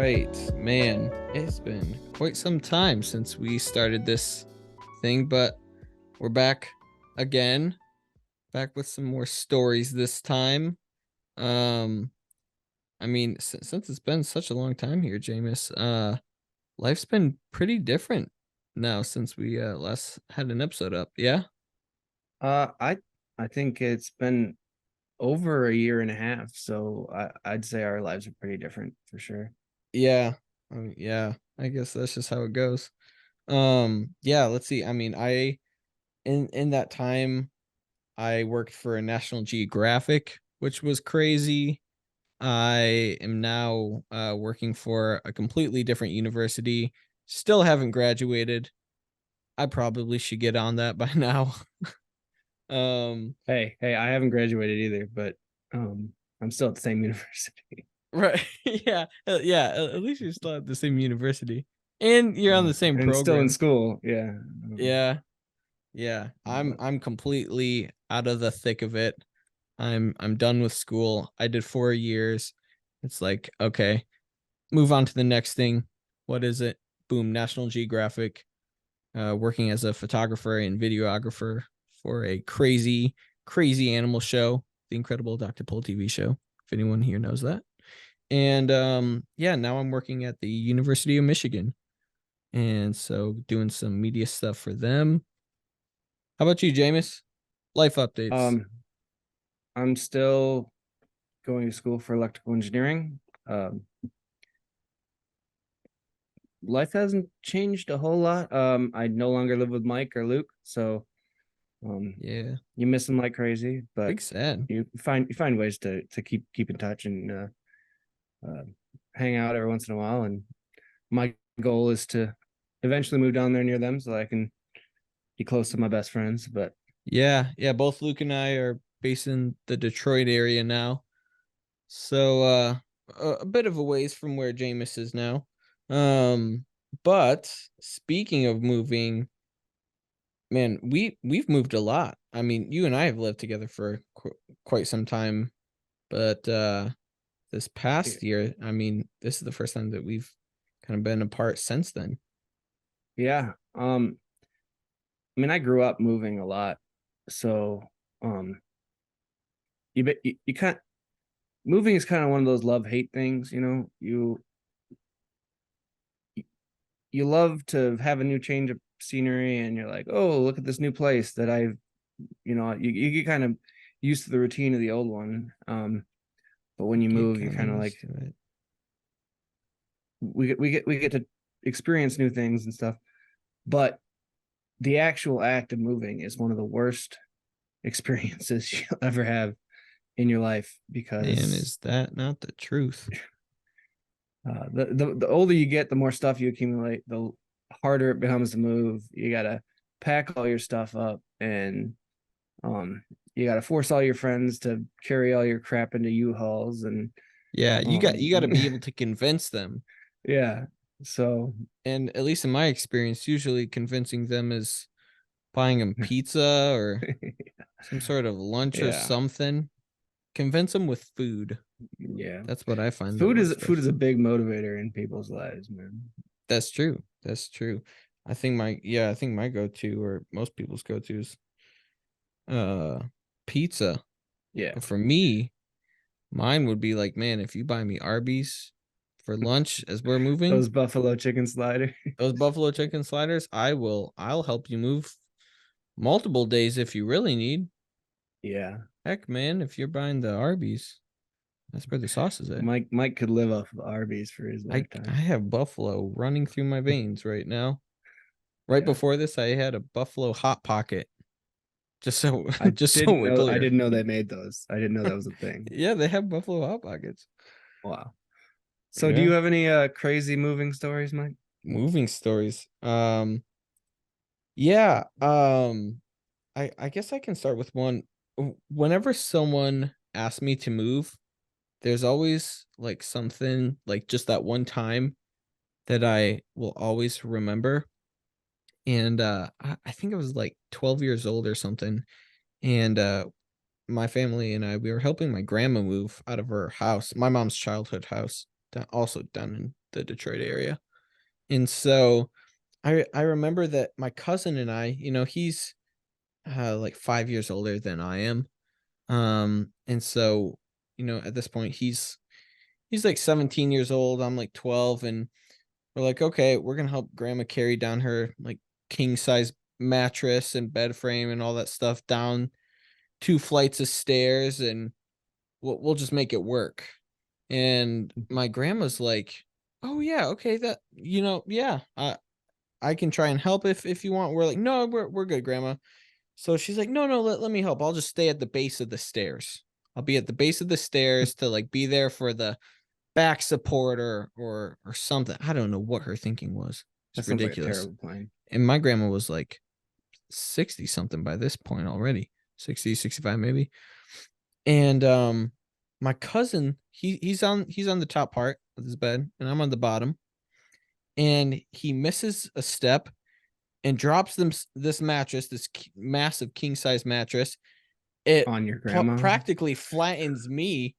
right, man. It's been quite some time since we started this thing, but we're back again, back with some more stories this time. Um, I mean, since it's been such a long time here, Jameis, life's been pretty different now since we last had an episode up. Yeah, Uh, I I think it's been over a year and a half, so I'd say our lives are pretty different for sure. yeah, yeah. I guess that's just how it goes. Yeah. Let's see. I mean, in that time, I worked for a National Geographic, which was crazy. I am now working for a completely different university. Still haven't graduated. I probably should get on that by now. um, Hey, I haven't graduated either, but I'm still at the same university. right. Yeah. Yeah. At least you're still at the same university and you're on the same And still in program. school. Yeah. Yeah. Yeah. I'm But I'm completely out of the thick of it. I'm done with school. I did 4 years. It's like, okay, move on to the next thing. What is it? Boom, National Geographic, working as a photographer and videographer for a crazy, crazy animal show, the Incredible Dr. Pol TV show, if anyone here knows that. And yeah, now I'm working at the University of Michigan. And so doing some media stuff for them. How about you, Jameis? Life updates. um, I'm still going to school for electrical engineering. Um, Life hasn't changed a whole lot. I no longer live with Mike or Luke, so um, Yeah, you miss them like crazy, but big sad. you find ways to keep in touch and uh, hang out every once in a while. And my goal is to eventually move down there near them so that I can be close to my best friends. But Yeah, yeah, both Luke and I are based in the Detroit area now. So a bit of a ways from where Jameis is now. Um but speaking of moving, man, we've moved a lot. I mean, you and I have lived together for quite some time, but this past year, I mean, this is the first time that we've kind of been apart since then. yeah, I mean, I grew up moving a lot, so um, you can't. Moving is kind of one of those love hate things, you know. You love to have a new change of scenery, and you're like, oh, look at this new place that I've, you get kind of used to the routine of the old one. But when you Get move, you're kind of kind of like, used to it. we get to experience new things and stuff. But the actual act of moving is one of the worst experiences you'll ever have in your life Man, because is that not the truth? the older you get, the more stuff you accumulate, the harder it becomes to move. You gotta pack all your stuff up, and um, you gotta force all your friends to carry all your crap into U-Hauls, and Yeah, you got to be um, able to convince them. yeah. So And at least in my experience, usually convincing them is buying them pizza or some sort of lunch or yeah, something. Convince them with food. yeah. That's what I find that Food is works food is best. a big motivator in people's lives, man. That's true. That's true. I think my go-to or most people's go-to is uh pizza. Yeah. But for me, mine would be like, man, if you buy me Arby's for lunch as we're moving, Those buffalo chicken slider. those buffalo chicken sliders, I'll help you move multiple days if you really need. Yeah. Heck, man, if you're buying the Arby's, that's where the sauce is at. Mike could live off of Arby's for his I lifetime. have buffalo running through my veins right now. Right Yeah. before this, I had a buffalo hot pocket. Just so just so we're I clear. didn't know they made those. I didn't know that was a thing. Yeah, they have buffalo hot pockets. Wow. So do you Yeah. have any crazy moving stories, Mike? Moving stories. Yeah. I guess I can start with one. Whenever someone asks me to move, there's always like something like just that one time that I will always remember. And I think I was like 12 years old or something. And my family and I we were helping my grandma move out of her house, my mom's childhood house also down in the Detroit area. And so I remember that my cousin and I, he's like 5 years older than I am. And so, at this point he's like 17 years old, I'm like 12, and we're like, okay, we're gonna help grandma carry down her like king size mattress and bed frame and all that stuff down 2 flights of stairs, and we'll just make it work. And my grandma's like, oh yeah, okay, that yeah, I can try and help if you want. We're like, no, we're good, grandma. So she's like, no, no, let me help. I'll just stay at the base of the stairs. I'll be at the base of the stairs to like be there for the back support or something. I don't know what her thinking was. That It's sounds like a ridiculous. terrible plan. And my grandma was like 60 something by this point already. 60, 65 maybe. And my cousin, he's on the top part of his bed and I'm on the bottom. And he misses a step and drops them this mattress, this massive king size mattress. It On your grandma? practically flattens me,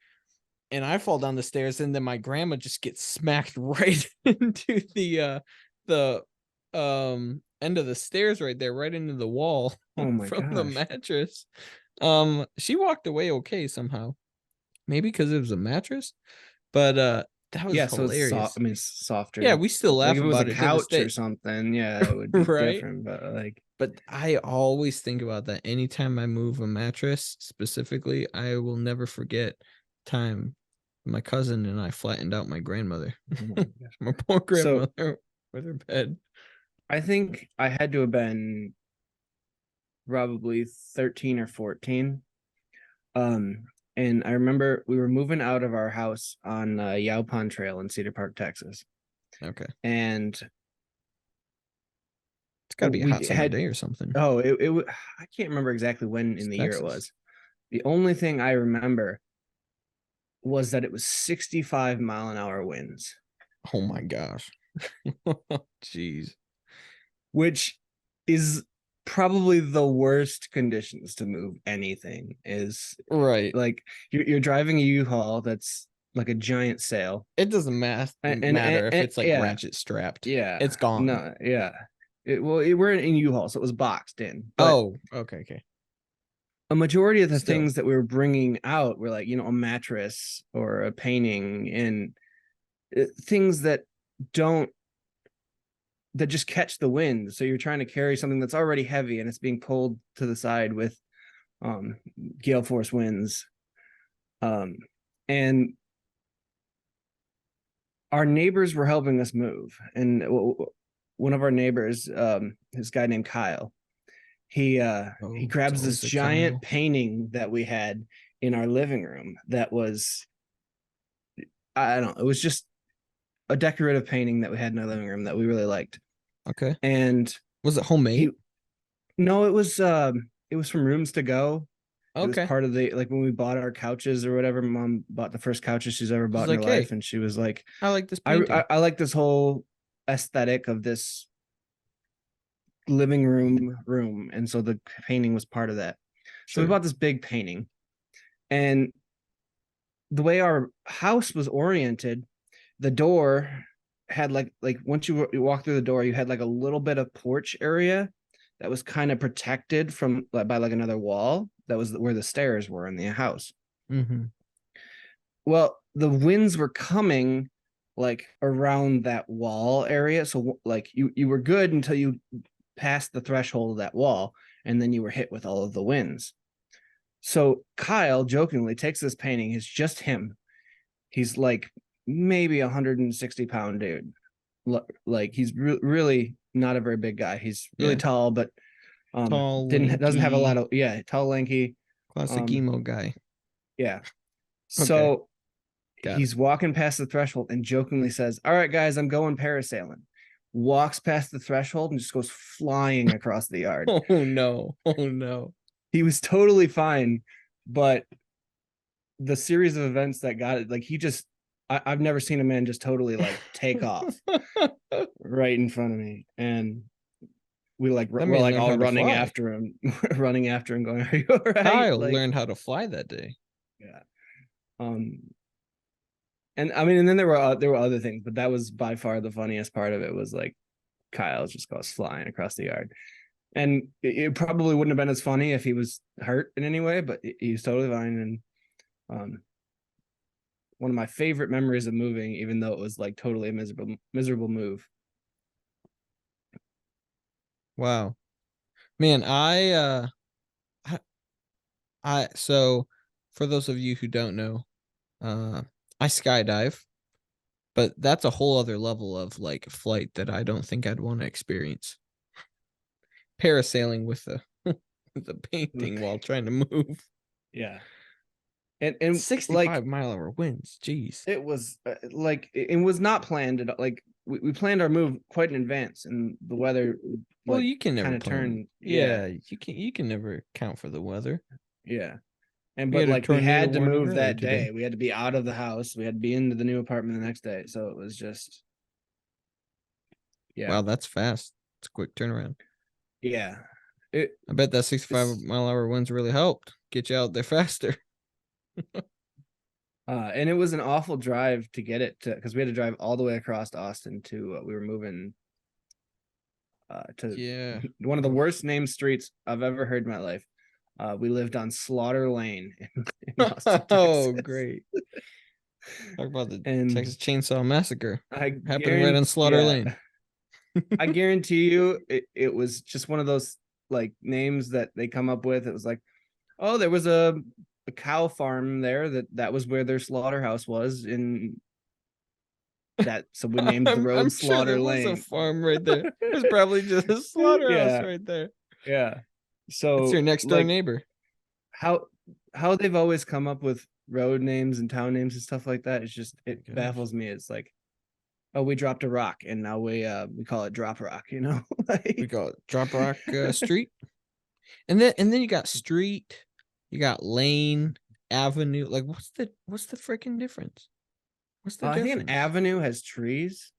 and I fall down the stairs, and then my grandma just gets smacked right into the end of the stairs right there, right into the wall Oh my from the gosh. mattress. She walked away okay somehow, maybe because it was a mattress, but that was Yeah, so it's soft. hilarious. I mean, it's Yeah, softer. we still Like laugh if it was a about it to this couch or day. something, yeah, it would be Right? different. But like, But I always think about that anytime I move a mattress specifically. I will never forget time my cousin and I flattened out my grandmother. oh my gosh. My poor So grandmother with her bed. I think I had to have been probably 13 or 14. Um, and I remember we were moving out of our house on Yaupon Trail in Cedar Park, Texas. Okay. And It's got to be a we hot summer had day or something. I can't remember exactly when It's in the year it Texas. was. The only thing I remember was that it was 65-mile-an-hour winds, Oh my gosh. Jeez. which is probably the worst conditions to move anything. Is Right. like you're driving a U-Haul that's like a giant sail, It doesn't matter if and it's like yeah, ratchet strapped. yeah, It's gone. no, yeah. We're in U-Haul, so it was boxed in, but Oh, okay, okay. a majority of the Still. things that we were bringing out were like, a mattress or a painting, and things don't that just catch the wind. So you're trying to carry something that's already heavy and it's being pulled to the side with um gale force winds. And our neighbors were helping us move, and one of our neighbors, this guy named Kyle, he Oh, it's grabs this always a giant Kyle. painting that we had in our living room that was, I don't know, it was just a decorative painting that we had in our living room that we really liked. Okay. And Was it he homemade? no, it was from Rooms to Go. It was Okay. part of the, like, when we bought our couches or whatever. Mom bought the first couches she's ever She's bought in her like, life, hey, and she was like, I like this I painting. I like this whole aesthetic of this living room, and so the painting was part of that. So we Sure. bought this big painting, and the way our house was oriented, the door had like once you walk through the door, you had like a little bit of porch area that was kind of protected from, like, by like another wall that was where the stairs were in the house. Mm-hmm. Well, the winds were coming like around that wall area, so like you were good until you passed the threshold of that wall, and then you were hit with all of the winds. So Kyle jokingly takes this painting. It's just him. He's like maybe 160-pound dude. Like he's really not a very big guy. He's really Yeah. tall, but Tall, didn't doesn't have a lot lanky, of, yeah, tall, lanky. classic Um, emo guy. yeah. Okay. So Got it. he's walking past the threshold and jokingly says, "All right, guys, I'm going parasailing." Walks past the threshold and just goes flying across the yard. Oh no. Oh no. He was totally fine, but the series of events that got it, like, he just, I've never seen a man just totally like take off right in front of me, and That we're man like learned all how to running fly. after him, running after him, going, "Are you all right?" Kyle Like, learned how to fly that day. yeah. Um, And I mean, and then there were other things, but that was by far the funniest part of it was like Kyle just goes flying across the yard. And it probably wouldn't have been as funny if he was hurt in any way, but he was totally fine. And um, one of my favorite memories of moving, even though it was like totally a miserable move. Wow. Man, I, so for those of you who don't know, uh I skydive, but that's a whole other level of like flight that I don't think I'd want to experience. Parasailing with the with the painting while trying to move. Yeah. And like 65-mile-an-hour winds. Jeez. it was like it was not planned at all. Like we planned our move quite in advance, and the weather Well, like you can never kind of plan. turned. Yeah, Yeah, you can never count for the weather. yeah. And We but had a like we tornado had to warning move earlier that today. day. We had to be out of the house. We had to be into the new apartment the next day. So it was just yeah, Wow, that's fast. It's a quick turnaround. yeah. It I bet that 65 it's mile hour winds really helped get you out there faster. and it was an awful drive to get it to because we had to drive all the way across Austin to we were moving to Yeah. one of the Oof. worst named streets I've ever heard in my life. We lived on Slaughter Lane in Austin, Oh, Texas. great. Talk about the And Texas Chainsaw Massacre I happening right on guarantee, Slaughter yeah, Lane. I guarantee you it was just one of those like names that they come up with. It was like, oh, there was a cow farm there that was where their slaughterhouse was in that. So we named the road I'm sure there Slaughter was a Lane. farm right there. There's probably just a slaughterhouse Yeah, right there. yeah. It's your So next door like neighbor. how how they've always come up with road names and town names and stuff like that. It's just it Oh my gosh. baffles me. It's like, oh, we dropped a rock and now we call it drop rock, you know? We Like got Drop Rock Street. And then you got street, you got lane, avenue. Like what's the freaking difference? What's the I think an difference? avenue has trees.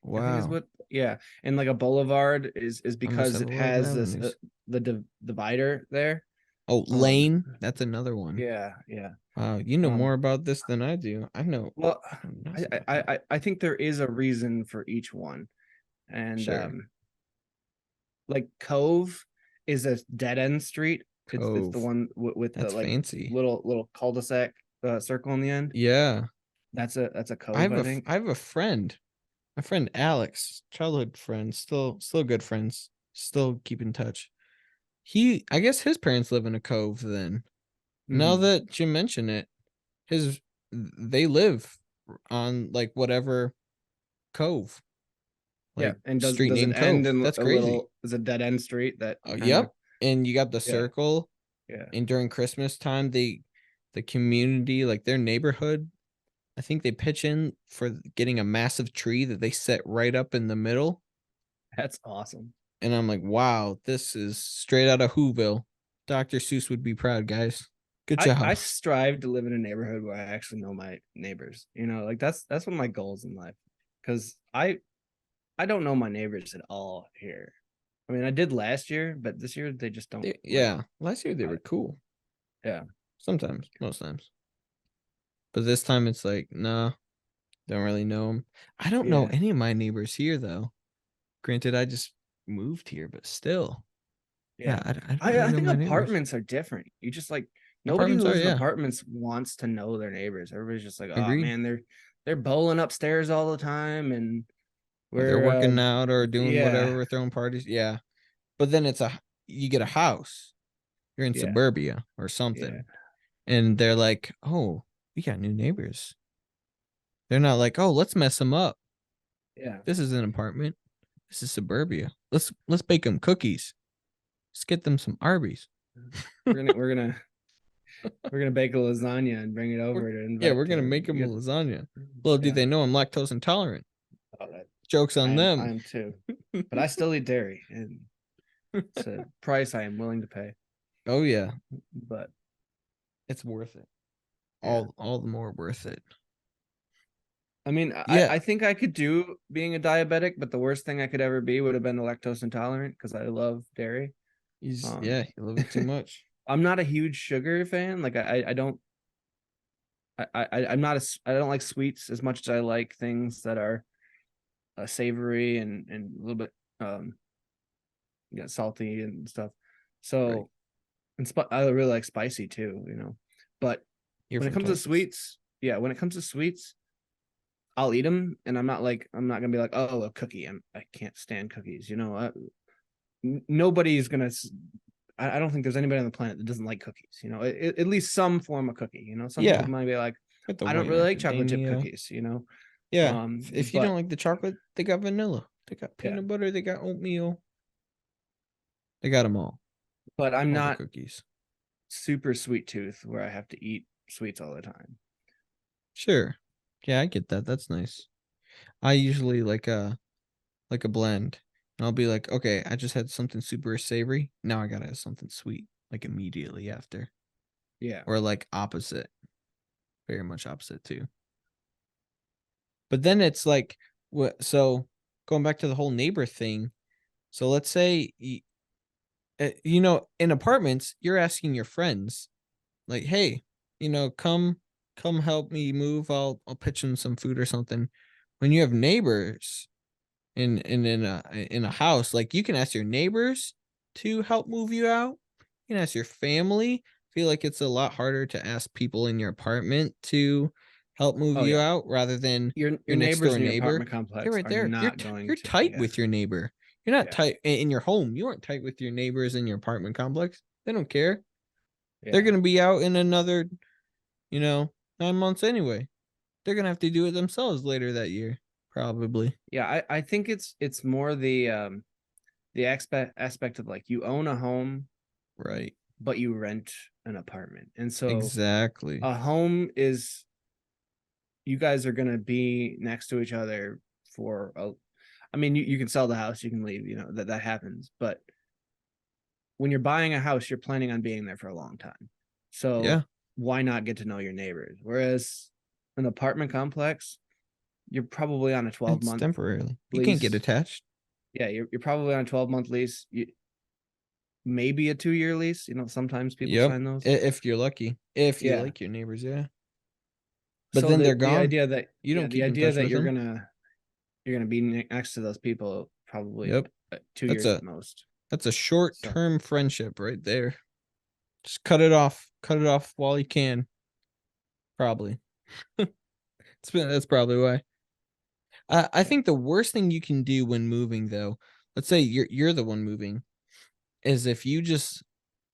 I think is Wow. what, yeah. And like a boulevard is I must because have it a lot of has this avenues. divider there. Oh, Um, lane. That's another one. yeah, yeah. Wow, you know more Um, about this than I do. well, I know nothing about that. I think there is a reason for each one, and Sure. like Cove is a dead end street. It's the Cove. one with the That's like fancy. little cul-de-sac circle in the end. Yeah. That's a Cove, I think. I have a friend. My friend Alex, childhood friend, still good friends. Still keep in touch. I guess his parents live in a cove then. Now Hmm. that you mention it, his they live on like whatever cove, Yeah, like and street does it named end Cove. in That's a crazy. little is a dead end street that kind of Yep. And you got the yeah circle, yeah and during Christmas time, the community, like their neighborhood, I think they pitch in for getting a massive tree that they set right up in the middle. that's awesome. And I'm like, wow, this is straight out of Whoville. Dr. Seuss would be proud, guys. Good I job. strive to live in a neighborhood where I actually know my neighbors. You know, like that's one of my goals in life because I don't know my neighbors at all here. I mean, I did last year, but this year they just don't like. Yeah, last year they I, were cool. yeah, Sometimes, most times. But this time it's like, nah, don't really know them. I don't know yeah, any of my neighbors here, though. Granted, I just moved here, but still, yeah, yeah. I don't really I know think my neighbors. apartments are different. You just like nobody who Apartments are, lives in yeah, apartments wants to know their neighbors. Everybody's just like, oh agreed. man, they're bowling upstairs all the time, and Or they're we're working out or doing yeah, whatever, we're throwing parties. Yeah. But then you get a house, you're in yeah, suburbia or yeah, something, and they're like, oh, we got new neighbors. They're not like, oh, let's mess them up. yeah. This is an apartment. This is suburbia. Let's bake them cookies. Let's get them some Arby's. We're gonna bake a lasagna and bring it over to Yeah, invite we're gonna to make them a get lasagna. Little do yeah. they know I'm lactose intolerant. Oh, that Jokes on I them. am too, but I still eat dairy, and it's a price I am willing to pay. Oh yeah, But it's worth it. yeah, All the more worth it. I mean, Yeah, I think I could do being a diabetic, but the worst thing I could ever be would have been lactose intolerant because I love dairy. yeah, Um, you love it too much. I'm not a huge sugar fan. Like I don't I'm not as I don't like sweets as much as I like things that are savory and a little bit um salty and stuff. Right. So I really like spicy too, you know. But You're when it from comes to Texas. sweets, yeah, when it comes to sweets, I'll eat them, and I'm not gonna be like, oh, a cookie. I can't stand cookies. You know, nobody's gonna. I don't think there's anybody on the planet that doesn't like cookies. You know, at least some form of cookie. You know, some people Yeah. might be like, Got the I don't white really like chocolate chip macadamia. cookies. You know, Yeah. If you don't but like the chocolate, they got vanilla. They got yeah, peanut butter. They got oatmeal. They got them but I'm all the not cookies. super sweet tooth where I have to eat sweets all the time. Sure. Yeah, I get that. That's nice. I usually like a blend. And I'll be like, okay, I just had something super savory. Now I gotta have something sweet, like immediately after. Yeah. Or like opposite. Very much opposite too. But then it's like what so going back to the whole neighbor thing. So let's say in apartments, you're asking your friends, like, hey, come help me move. I'll pitch in some food or something. When you have neighbors in a house, like you can ask your neighbors to help move you out. You can ask your family. I feel like it's a lot harder to ask people in your apartment to help move Oh you yeah. out rather than Your your next neighbors door in your neighbor. apartment They're complex right are there. not going You're to. tight Yeah. with your neighbor. You're not Yeah. tight in your home. You aren't tight with your neighbors in your apartment complex. They don't care. They're Yeah. gonna be out in another, you know, 9 months anyway. They're gonna have to do it themselves later that year, probably. Yeah. I think it's more the aspect of like you own a home, Right. but you rent an apartment. And so Exactly. a home is you guys are gonna be next to each other for a I mean, you can sell the house, you can leave, you know, that happens. But when you're buying a house, you're planning on being there for a long time. So Yeah. why not get to know your neighbors? Whereas an apartment complex, you're probably on a 12 It's month temporarily. You can't get lease. attached. Yeah, you're probably on a 12-month lease. Maybe a 2-year lease. You know, sometimes people Yep. sign those. If you're lucky. If you Yeah. like your neighbors, yeah. But So then they're the gone. idea that You don't the keep in idea touch that with them. you're gonna be next to those people probably Yep. 2 years That's at a most. that's a So short-term friendship right there. Just cut it off. Cut it off while you can. Probably. That's probably why. I think the worst thing you can do when moving though, let's say you're the one moving, is if you just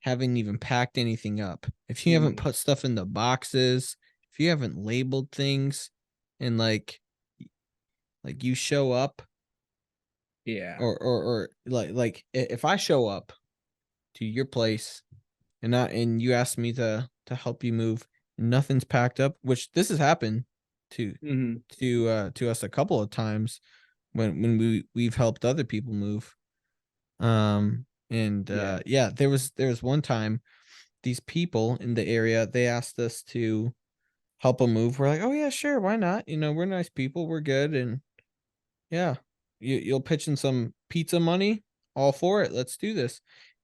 haven't even packed anything up. If you haven't mm, put stuff in the boxes, if you haven't labeled things and like you show up yeah, or like if I show up to your place and you ask me to help you move and nothing's packed up, which this has happened to hmm, to us a couple of times when we've helped other people move. And yeah, yeah, there was one time these people in the area, they asked us to help them move. We're like, oh yeah, sure, why not? We're nice people, we're good, and yeah, you'll pitch in some pizza money, all for it. Let's do this.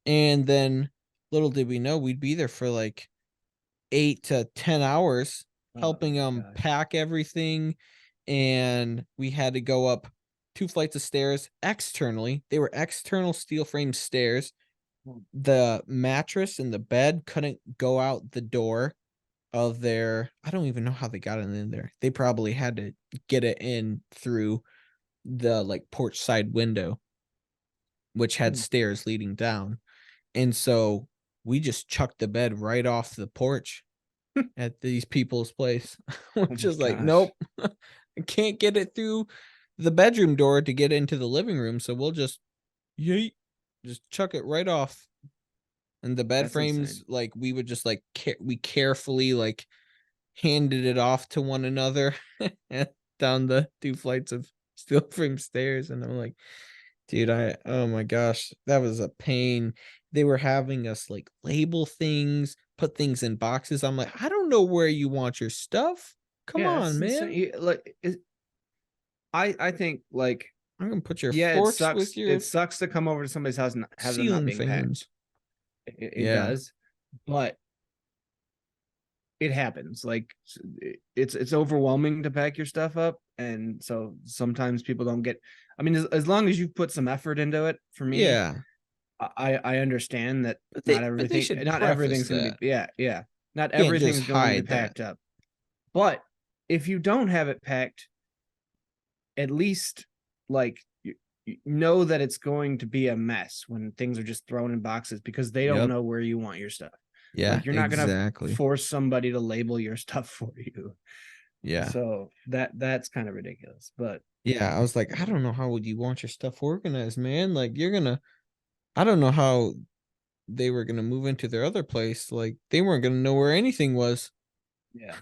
And then little did we know we'd be there for like 8 to 10 hours oh helping my them gosh, pack everything, and we had to go up 2 flights of stairs externally. They were external steel frame stairs. oh, The mattress and the bed couldn't go out the door of their, I don't even know how they got it in there. They probably had to get it in through the like porch side window, which had hmm. stairs leading down. And so we just chucked the bed right off the porch at these people's place. We're Oh my just like, gosh, nope, I can't get it through the bedroom door to get into the living room. So we'll just yeet, just chuck it right off. And the bed that's frames, insane. like we would just like we carefully like handed it off to one another down the 2 flights of steel frame stairs. And I'm like, dude, oh my gosh, that was a pain. They were having us like label things, put things in boxes. I'm like, I don't know where you want your stuff. Come Yeah, on, that's man. insane. I think like I'm gonna put your yeah, it forks with sucks. It your sucks to come over to somebody's house and have them not ceiling being packed. fans. It Yeah, does, but it happens. Like it's overwhelming to pack your stuff up, and so sometimes people don't get. I mean, as long as you put some effort into it, for me, Yeah, I understand that but they should not preface everything's going to that. be, yeah, not Can't just everything's going to be hide that. packed up. But if you don't have it packed, at least like you know that it's going to be a mess when things are just thrown in boxes because they don't Yep. know where you want your stuff. Yeah, Like you're not going to exactly. force somebody to label your stuff for you. Yeah. So that's kind of ridiculous. But Yeah, I was like, I don't know how would you want your stuff organized, man? Like you're gonna I don't know how they were gonna move into their other place. Like they weren't gonna know where anything was. yeah.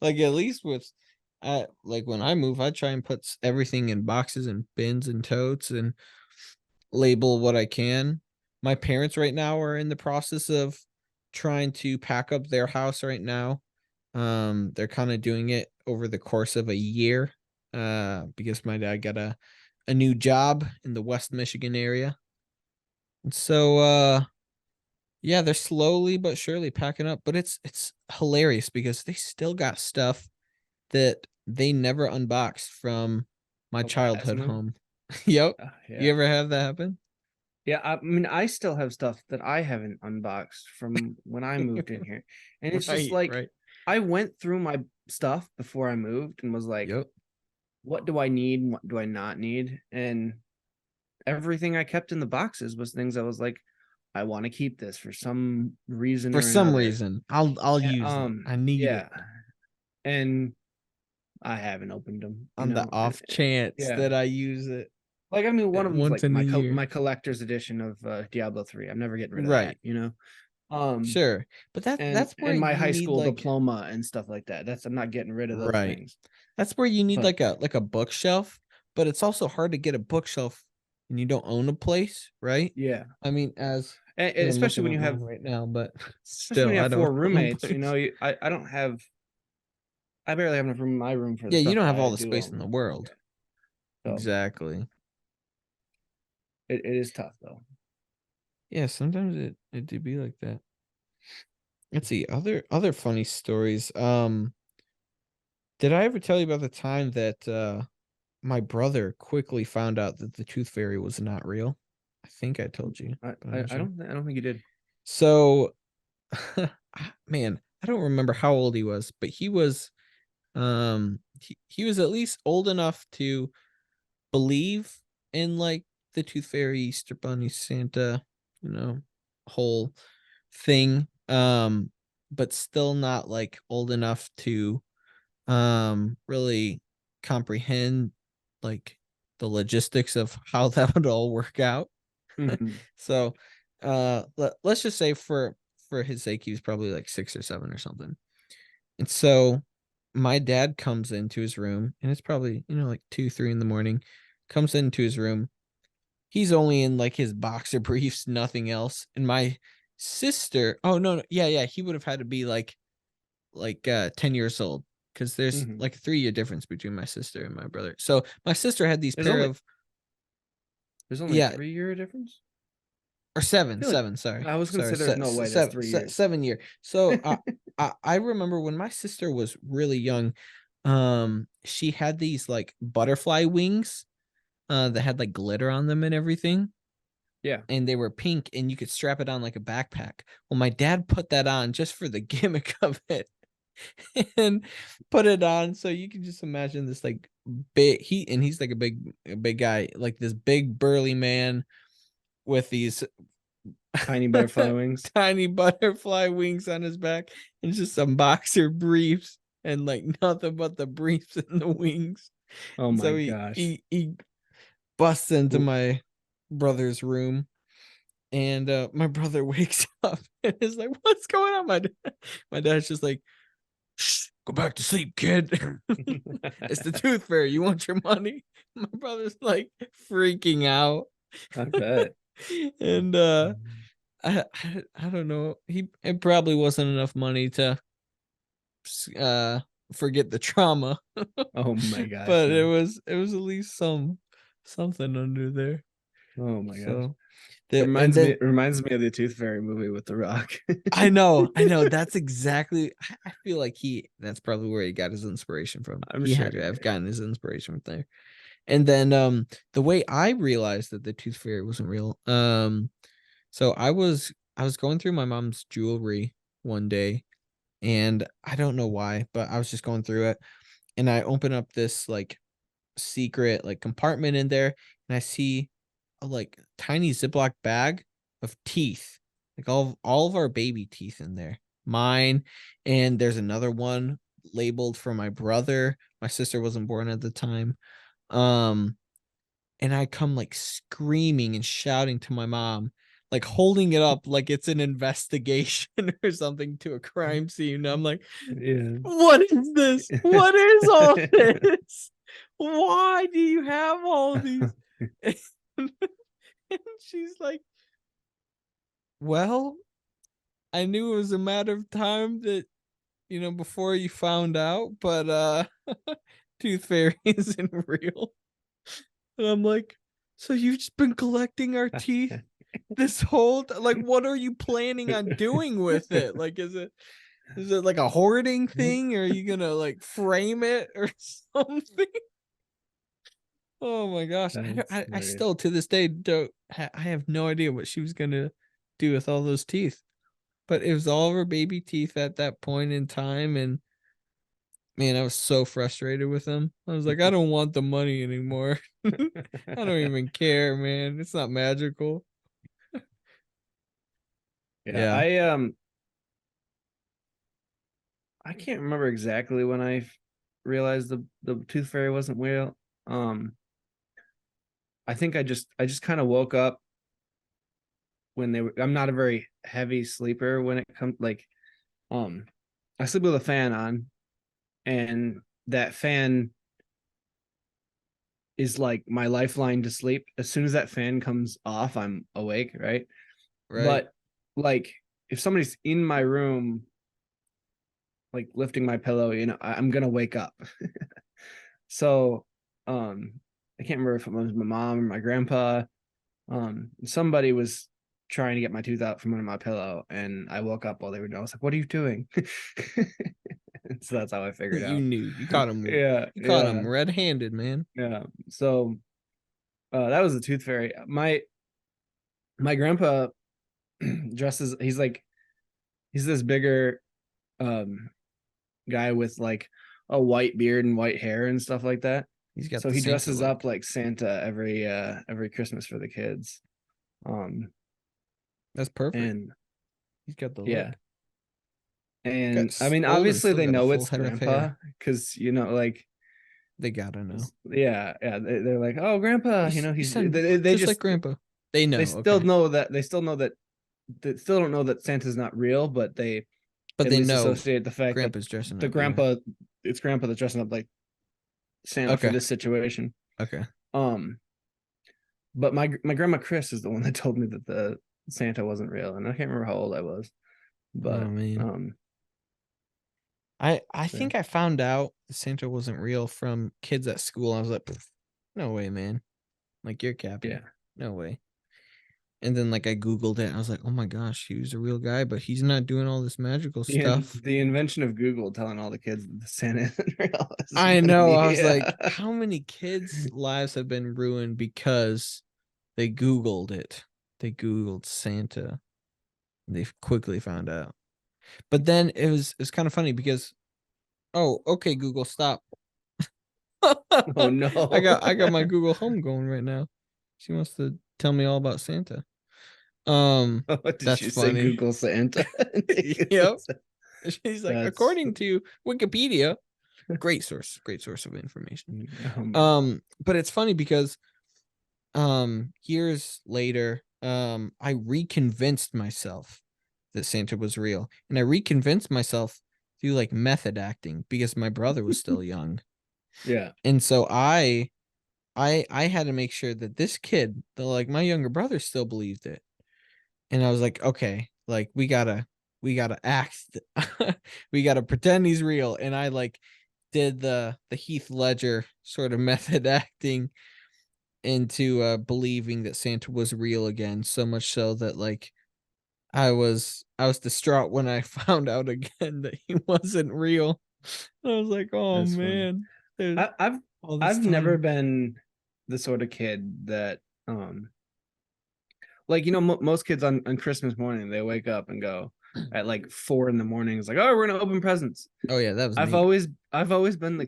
Like at least with like when I move, I try and put everything in boxes and bins and totes and label what I can. My parents right now are in the process of trying to pack up their house right now. They're kind of doing it over the course of a year. Because my dad got a new job in the West Michigan area. And so yeah, they're slowly but surely packing up, but it's hilarious because they still got stuff that they never unboxed from my Of the last childhood move. home. Yep. You Yeah. ever have that happen? Yeah, I mean, I still have stuff that I haven't unboxed from when I moved in here. And it's just Right, like right. I went through my stuff before I moved and was like, Yep. what do I need and what do I not need? And everything I kept in the boxes was things I was like, I want to keep this for some reason For or some another. reason, I'll use it. I need Yeah. it And I haven't opened them, on the off chance yeah. that I use it Like I mean, one of them's once like in a year. my collector's edition of Diablo 3. I'm never getting rid of that, Right. you know. Um, Sure. But that's where and my you high need school like diploma and stuff like that. That's I'm not getting rid of those right. things. That's where you need But like a bookshelf, but it's also hard to get a bookshelf when you don't own a place, right? yeah, I mean, as and I'm especially looking when at you mine have right now, but especially when still you I have don't four own a roommates, you know, place. I don't have I barely have enough room in my room for the Yeah, you stuff don't that have I all the do space in the own. world. So Exactly. it is tough though. Yeah, sometimes it do be like that. Let's see, other funny stories. Did I ever tell you about the time that my brother quickly found out that the tooth fairy was not real? I think I told you, but I'm not sure. I don't think you did. So man, I don't remember how old he was, but he was at least old enough to believe in like the tooth fairy, Easter bunny, Santa, you know, whole thing. But still not like old enough to really comprehend like the logistics of how that would all work out. Hmm. So let's just say for his sake he was probably like 6 or 7 or something. And so my dad comes into his room and it's probably, like 2, 3 in the morning, comes into his room. He's only in like his boxer briefs, nothing else. And my sister, oh no, yeah, yeah, he would have had to be like 10 years old because there's Hmm. like a 3 year difference between my sister and my brother. So my sister had these There's pair only of there's only a yeah, 3 year difference. or I seven, feel like seven, sorry. I was gonna Sorry, say there's no way that's 3 years. 7 year. So I remember when my sister was really young, she had these like butterfly wings that had like glitter on them and everything. Yeah. And they were pink and you could strap it on like a backpack. Well, my dad put that on just for the gimmick of it and put it on. So you can just imagine this like he's like a big guy, like this big burly man with these Tiny butterfly wings. tiny butterfly wings on his back and just some boxer briefs and like nothing but the briefs and the wings. Oh And my so he gosh. he he busts into Ooh. my brother's room and my brother wakes up and is like, "What's going on?" My dad's just like, "Shh, go back to sleep, kid. It's the tooth fairy. You want your money?" My brother's like freaking out, I bet. and I don't know. It probably wasn't enough money to uh forget the trauma, Oh my gosh, but it no. was it was at least something under there. Oh my gosh. So. And then Reminds me of the Tooth Fairy movie with The Rock. I know. That's exactly. I feel like that's probably where he got his inspiration from. I'm He sure. had to have gotten his inspiration from there. And then the way I realized that the Tooth Fairy wasn't real, so I was going through my mom's jewelry one day, and I don't know why, but I was just going through it, and I open up this like secret like compartment in there, and I see a like tiny Ziploc bag of teeth, like all of our baby teeth in there. Mine, and there's another one labeled for my brother. My sister wasn't born at the time. Um, and I come like screaming and shouting to my mom, like holding it up like it's an investigation or something to a crime scene. I'm like, Yeah. what is this? What is all this? Why do you have all these? And she's like, well, I knew it was a matter of time that, before you found out, but Tooth Fairy isn't real. And I'm like, so you've just been collecting our teeth this whole like what are you planning on doing with it? Like is it like a hoarding thing? Or are you gonna like frame it or something? Oh my gosh. That's I hilarious. still to this day don't I have no idea what she was gonna do with all those teeth. But it was all of her baby teeth at that point in time, and man, I was so frustrated with them. I was like, I don't want the money anymore. I don't even care, man. It's not magical. Yeah, Yeah, I can't remember exactly when realized the Tooth Fairy wasn't real. Um, I think I just kind of woke up when they were. I'm not a very heavy sleeper when it comes like I sleep with a fan on, and that fan is like my lifeline to sleep. As soon as that fan comes off, I'm awake, right? right. But like if somebody's in my room like lifting my pillow, I'm gonna wake up. So I can't remember if it was my mom or my grandpa. Somebody was trying to get my tooth out from under my pillow, and I woke up while they were doing. I was like, "What are you doing?" So that's how I figured You out. knew. You caught him. Yeah, You caught yeah, him red-handed, man. yeah. So that was the tooth fairy. My grandpa dresses. He's this bigger um guy with like a white beard and white hair and stuff like that. He's got So the he Santa dresses up look. like Santa every Christmas for the kids. Um That's perfect. and He's got the yeah. look. And I Got mean old and obviously still they got a know full it's head of hair. grandpa because like They gotta know. yeah, they're like, "Oh, grandpa, You he's sound just like Grandpa. They they know. still Okay, know that they still know that they still don't know that Santa's not real, but they but at they least know associate the fact that Grandpa's dressing the up. Yeah. grandpa it's grandpa that's dressing up like Santa for Okay. this situation. Okay. Um, but my grandma Chris is the one that told me that the Santa wasn't real, and I can't remember how old I was, Oh but man. um, I yeah, think I found out Santa wasn't real from kids at school. I was like, no way, man. Like you're capping. yeah, No way. And then like I Googled it. And I was like, oh my gosh, he was a real guy, but he's not doing all this magical stuff. the invention of Google telling all the kids that the Santa isn't real is I know. funny. I was Yeah, like, how many kids' lives have been ruined because they Googled it? They Googled Santa. They quickly found out. But then it was kind of funny because oh, okay, Google, stop. oh I got no. my Google Home going right now. She wants to tell me all about Santa. What did That's you say? funny. Google Santa? Yep. She's like, That's according to Wikipedia, great source of information. oh my god. But it's funny because years later, I reconvinced myself that Santa was real. And I reconvinced myself through like method acting because my brother was still young. Yeah, And so I had to make sure that this kid, like my younger brother, still believed it. And I was like, okay, like we gotta act, we gotta pretend he's real. And I like did the Heath Ledger sort of method acting, into believing that Santa was real again, so much so that like I was distraught when I found out again that he wasn't real. I was like, "Oh That's funny. man, there's I, I've all this I've never time." been the sort of kid that like most kids on Christmas morning they wake up and go at like 4 in the morning. It's like, oh, we're gonna open presents. Oh yeah, that was I've me. always I've always been the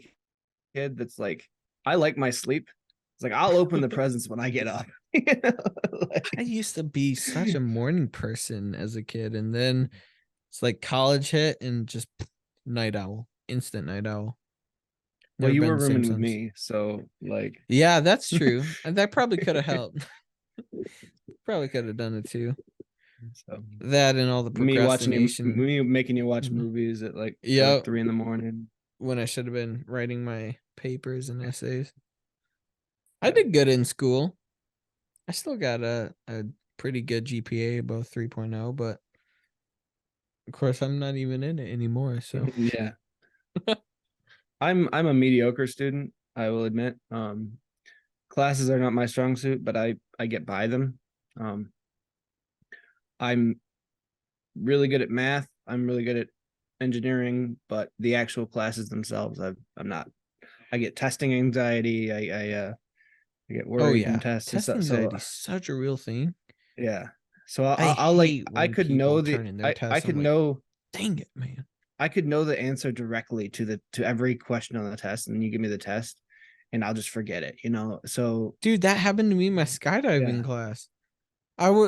kid that's like, I like my sleep. It's like I'll open the presents when I get up. You know? I Like, used to be such a morning person as a kid, and then it's like college hit and just night owl, instant night owl. well, Never you been were the same rooming with since. me, so like, Yeah, that's true. And that probably could have helped. Probably could have done it too. so That and all the procrastination. me making you watch Mhm. movies at like till Yeah, like 3 in the morning. when I should have been writing my papers and essays. I Yeah. did good in school. I still got a pretty good GPA, above 3.0, but of course I'm not even in it anymore. So Yeah. I'm a mediocre student, I will admit. Classes are not my strong suit, but I get by them. Um, I'm really good at math. I'm really good at engineering, but the actual classes themselves, I'm not. I get testing anxiety. I get oh worried in yeah, tests and test stuff. So anxiety is such a real thing. yeah. So I I'll like hate when people turn in their tests. I'm like, dang it, man. I could know the answer directly to every question on the test, and then you give me the test, and I'll just forget it. So Dude, that happened to me in my skydiving yeah, class.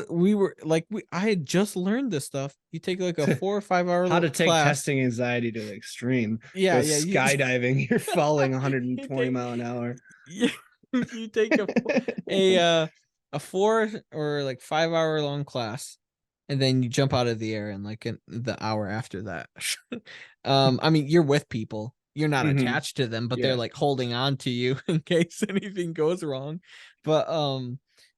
We were like I had just learned this stuff. You take like a 4 or 5 hour how to take class. testing anxiety to the extreme Yeah, with yeah. skydiving. You're falling You 120 take mile an hour. you, you take a a 4 or like 5 hour long class, and then you jump out of the air in like the hour after that. I mean, you're with people. You're not Hmm. attached to them, but they're Yeah, like holding on to you in case anything goes wrong. But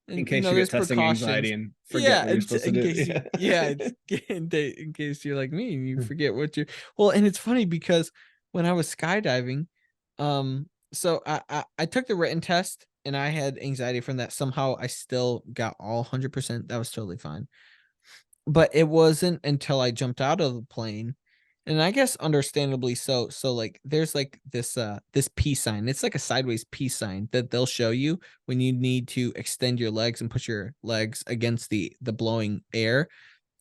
in and case you get there's testing anxiety precautions. and forget Yeah, what you're supposed to in do. case you, Yeah. yeah, it's in case you're like me and you forget what you. Well, and it's funny because when I was skydiving, so I took the written test and I had anxiety from that. Somehow I still got all 100%. That was totally fine. But it wasn't until I jumped out of the plane, and I guess understandably so. So like there's like this peace sign. It's like a sideways peace sign that they'll show you when you need to extend your legs and put your legs against the blowing air,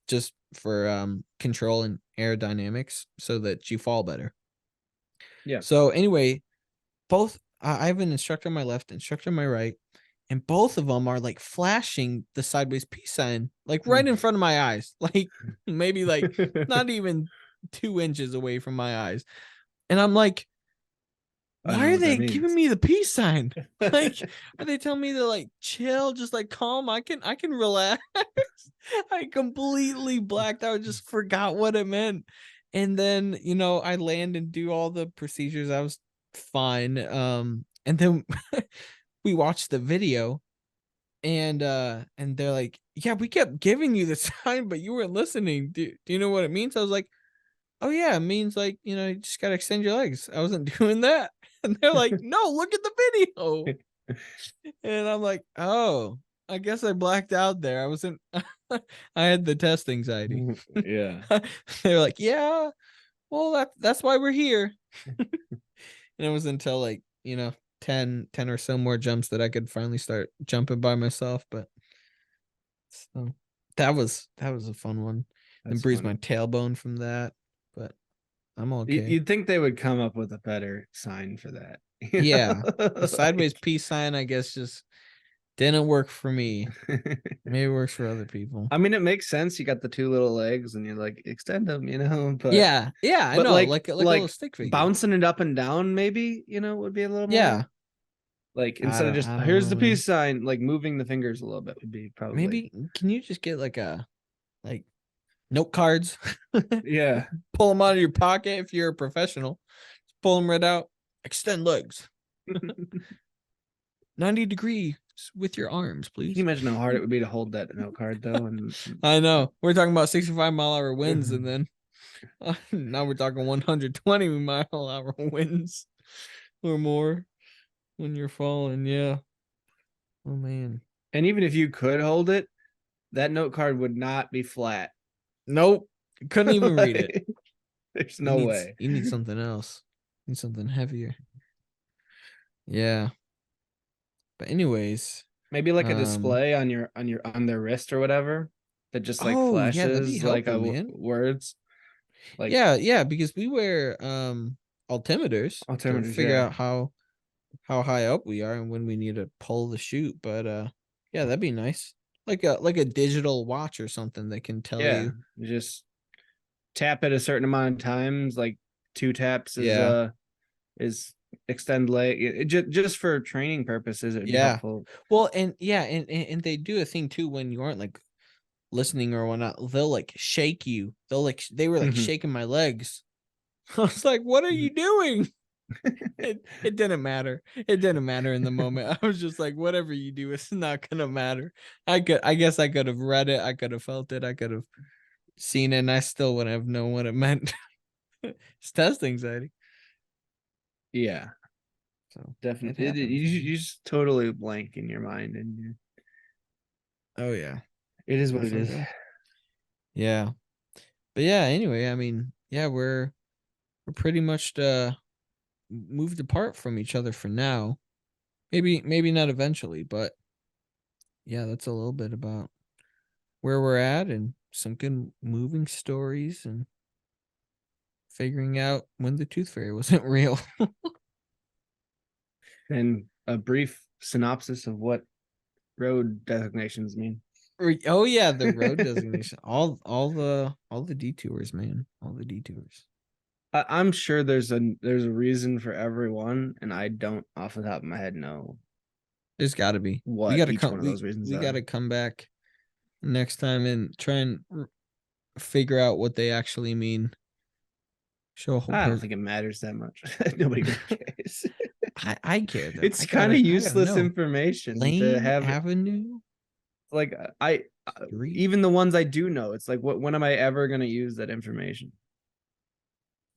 just for control and aerodynamics so that you fall better. Yeah. So anyway, both I have an instructor on my left, instructor on my right, and both of them are like flashing the sideways peace sign, like right in front of my eyes, like maybe like not even 2 inches away from my eyes. And I'm like, I why know are what that they giving means. me the peace sign? Like, are they telling me to like chill, just like calm? I can relax. I completely blacked out, just forgot what it meant. And then, I land and do all the procedures. I was fine. And then we watched the video, and they're like, yeah, we kept giving you the sign, but you weren't listening. Do you know what it means? I was like, oh yeah, it means like, you just gotta extend your legs. I wasn't doing that. And they're like, no, look at the video. And I'm like, oh, I guess I blacked out there. I wasn't I had the test anxiety. Yeah. They're like, yeah, well that's why we're here. And it was until like, 10 or so more jumps that I could finally start jumping by myself. But so that was a fun one. Then That's bruised my funny. tailbone from that, but I'm okay. You'd think they would come up with a better sign for that. Yeah. The sideways Like, peace sign, I guess, just didn't work for me. Maybe it works for other people. I mean, it makes sense. You got the two little legs, and you're like extend them, but Yeah. Yeah, I but know. like Like a little like stick figure. bouncing it up and down, maybe would be a little more Yeah. like, I instead of don't just I don't here's know, the man. peace sign, like moving the fingers a little bit would be probably. Maybe can you just get like note cards? Yeah. Pull them out of your pocket if you're a professional. Just pull them right out. Extend legs. Can 90 degrees with your arms, you please. imagine how hard it would be to hold that note card though? And I know. We're talking about 65-mile-an-hour winds, and then now we're talking 120-mile-an-hour winds or more when you're falling. Yeah. Oh man. And even if you could hold it, that note card would not be flat. Nope. Couldn't even read it. Like, there's no way. You need something else. You need something heavier. Yeah. But anyways, Maybe like a um display on on their wrist or whatever that just like oh yeah, that'd be flashes like helpful, man. words like Yeah, yeah, because we wear altimeters to alternatives. figure Yeah, out how high up we are and when we need to pull the chute. But yeah, that'd be nice. Like a digital watch or something that can tell yeah. you. You just tap it a certain amount of times, like two taps Yeah. is extend leg. Just for training purposes, it'd be Yeah. helpful. Well, and yeah, and they do a thing too when you aren't like listening or whatnot. They'll like shake you. They were like Hmm. shaking my legs. I was like, what are you doing? It didn't matter. It didn't matter in the moment. I was just like, whatever you do, it's not gonna matter. I guess I could have read it, I could have felt it, I could have seen it, and I still wouldn't have known what it meant. It's test anxiety. Yeah, So it definitely. happens, You man. just totally blank in your mind, and Oh yeah, it is what it definitely is. do. Yeah. But yeah, anyway, I mean, yeah, we're pretty much moved apart from each other for now. Maybe not eventually, but yeah, that's a little bit about where we're at and some good moving stories and figuring out when the tooth fairy wasn't real. And a brief synopsis of what road designations mean. Oh yeah, the road designation. All the detours, man. All the detours. I'm sure there's a reason for everyone, and I don't off the top of my head know There's got to be. We what got to each come. one of those reasons We got are. to come back next time and try and figure out what they actually mean. Show a whole I don't person. think it matters that much. Nobody really cares. I care though. It's kind of I gotta useless know. information to Lane have. Avenue Like I, Street. even the ones I do know, it's like, when am I ever going to use that information?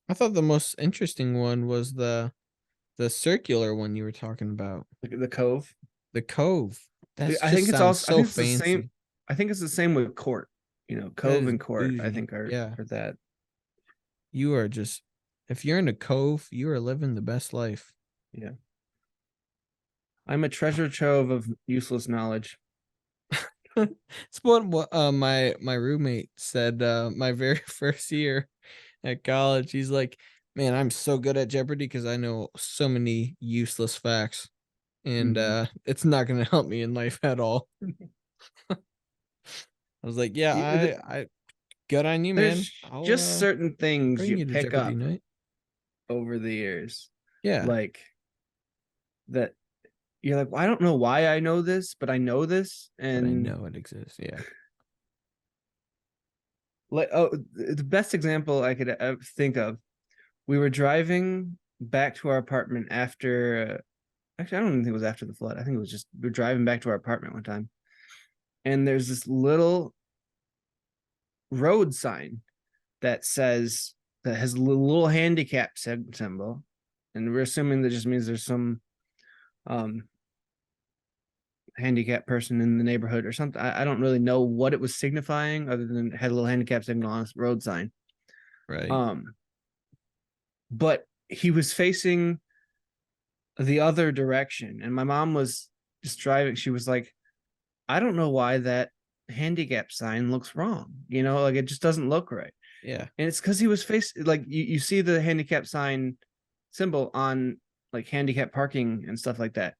I thought the most interesting one was the circular one you were talking about. Like the cove. The cove. That's I just think it's sounds also. I so think it's the same. fancy. I think it's the same with court. That Cove is and court. I bougie. think Yeah. are that. You are just if you're in a cove, you are living the best life. Yeah. I'm a treasure trove of useless knowledge. It's what my roommate said my very first year at college. He's like, "Man, I'm so good at Jeopardy because I know so many useless facts, and Mhm. it's not going to help me in life at all." I was like, "Yeah, I good on you, man. There's I'll just certain things bring you you to pick Jeopardy up night." over the years, Yeah, like that. You're like, well, I don't know why I know this, but I know this, but I and know it exists. Yeah. like, oh, the best example I could think of. We were driving back to our apartment after. Actually, I don't even think it was after the flood. I think it was just we were driving back to our apartment one time, and there's this little road sign that has a little handicap symbol, and we're assuming that just means there's some um handicapped person in the neighborhood or something. I don't really know what it was signifying other than it had a little handicap signal on its road sign. Right. Um, but he was facing the other direction, and my mom was just driving. She was like, I don't know why that handicap sign looks wrong. Like it just doesn't look right. Yeah. And it's because he was facing, like, you see the handicap sign symbol on like handicap parking and stuff like that.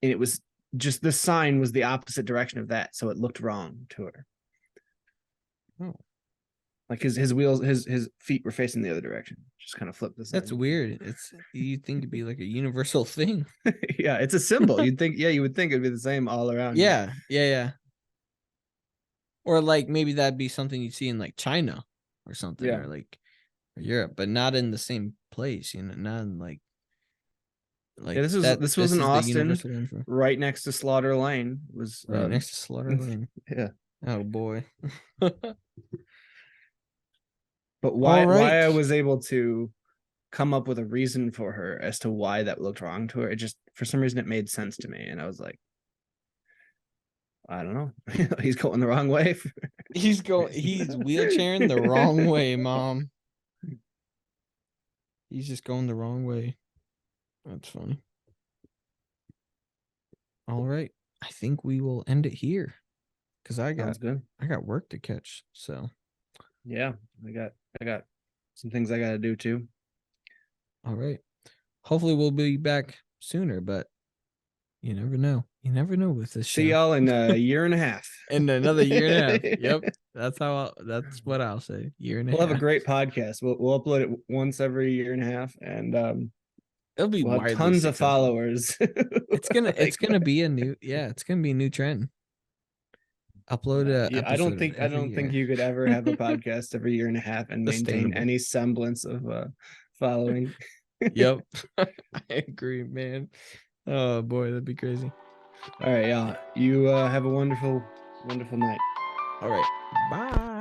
And it was just the sign was the opposite direction of that. So it looked wrong to her. Oh, Like his wheels, his feet were facing the other direction. Just kind of flipped the that's sign. weird. It's you think it'd be like a universal thing. Yeah, it's a symbol. You would think it'd be the same all around. Yeah. Yeah, yeah, yeah. Or like maybe that'd be something you see in like China or something, Yeah. or like or Europe, but not in the same place. Not in Yeah. like This was that. this was This in is the Austin, universal one for right next to Slaughter Lane. It was right next to Slaughter Lane. yeah. Oh boy. But All why right. I was able to come up with a reason for her as to why that looked wrong to her, it just for some reason it made sense to me. And I was like, I don't know. He's going the wrong way. He's wheelchairing the wrong way, Mom. He's just going the wrong way. That's funny. All right. I think we will end it here because I got work to catch. So yeah, I got some things I got to do too. All right. Hopefully we'll be back sooner, but you never know. You never know with this show. See y'all in a year and a half. In another year and a half. Yep. That's what I'll say. Year and a half. We'll have a great podcast. We'll upload it once every year and a half, and it'll be we'll have tons of followers. It's gonna be a new trend. Upload a I don't think you could ever have a podcast every year and a half and maintain any semblance of following. Yep. I agree, man. Oh boy, that'd be crazy. All right, y'all. You have a wonderful night. All right. Bye.